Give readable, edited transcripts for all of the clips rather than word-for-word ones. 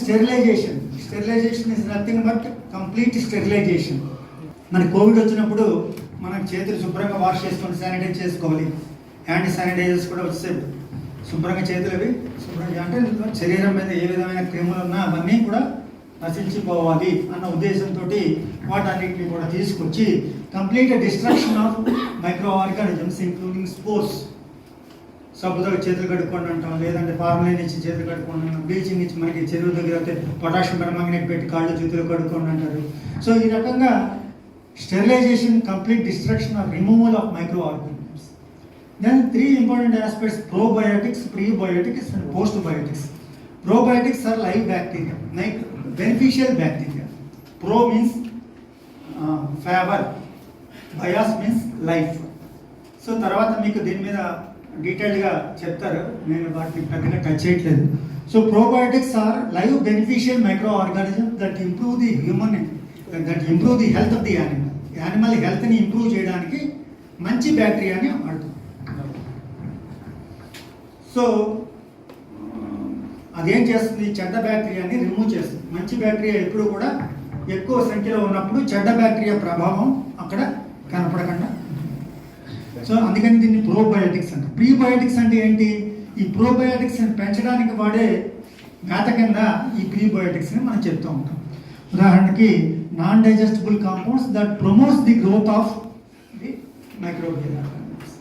Sterilisation. Sterilisation is nothing but complete sterilisation. మన Covid వచ్చినప్పుడు మనం చేతులు శుభ్రంగా వాష్ చేసుకొని శానిటైజ్ చేసుకోవాలి. హ్యాండ్ శానిటైజర్స్ కూడా వచ్చేసాయి. శుభ్రంగా చేతులు అవి శుభ్రంగా అంటే శరీరం మీద ఏ విధమైన క్రిములు ఉన్నా అవన్నీ కూడా నశించిపోవాలి అన్న ఉద్దేశంతో వాటన్నిటిని కూడా తీసుకొచ్చి complete destruction of micro organisms including spores. సబ్బుతో చేతులు కడుక్కోండి అంటాం, లేదంటే ఫార్మలైన్ ఇచ్చి చేతులు కడుక్కోండి అంటాం, బ్లీచింగ్ ఇచ్చి మనకి చెరువు దగ్గర అయితే పొటాషియం పెర్మాంగనేట్ పెట్టి కాళ్ళు చేతులు కడుక్కోండి అంటారు. సో ఈ రకంగా sterilisation, complete destruction or removal of micro organisms. Then 3 important aspects: probiotics, prebiotics and postbiotics. Probiotics are live bacteria, like beneficial bacteria. Pro means favor, bios means life. So తర్వాత మీకు దీని మీద డీటెయిల్డ్గా చెప్తారు, నేను వాటిని పెద్దగా టచ్ చేయట్లేదు. So probiotics are live beneficial micro organism that improve the health of the animal. Animal హెల్త్ని ఇంప్రూవ్ చేయడానికి మంచి బ్యాక్టీరియాని వాడుతుంది. సో అదేం చేస్తుంది, చెడ్డ బ్యాక్టీరియాని రిమూవ్ చేస్తుంది. మంచి బ్యాక్టీరియా ఎప్పుడు కూడా ఎక్కువ సంఖ్యలో ఉన్నప్పుడు చెడ్డ బ్యాక్టీరియా ప్రభావం అక్కడ కనపడకుండా. సో అందుకని దీన్ని ప్రోబయోటిక్స్ అంటారు. ప్రీబయోటిక్స్ అంటే ఏంటి? ఈ ప్రోబయోటిక్స్ని పెంచడానికి వాడే మేత కింద ఈ ప్రీబయోటిక్స్ని మనం చెప్తూ ఉంటాం. ఉదాహరణకి non digestible compounds that promotes the growth of the microbial organisms.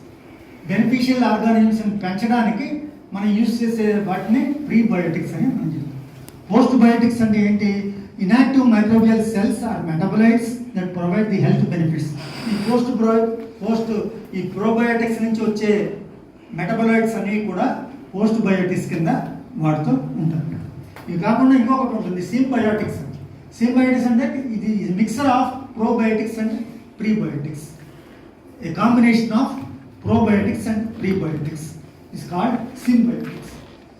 Beneficial ఆర్గానిజమ్స్ని పెంచడానికి మనం యూజ్ చేసే వాటిని ప్రీబయోటిక్స్ అని మనం చెప్తాం. పోస్ట్ బయోటిక్స్ అంటే ఏంటి? Inactive microbial cells or metabolites that provide the health benefits. ఈ ప్రోబయోటిక్స్ నుంచి వచ్చే మెటబలైట్స్ అనేవి కూడా పోస్ట్ బయోటిక్స్ కింద వాడుతూ ఉంటారు. ఇవి కాకుండా ఇంకొకటి ఉంటుంది, సింబయోటిక్స్. సింబయోటిక్స్ అంటే ఇది mixer of probiotics and prebiotics. A combination of probiotics and prebiotics is called symbiotics.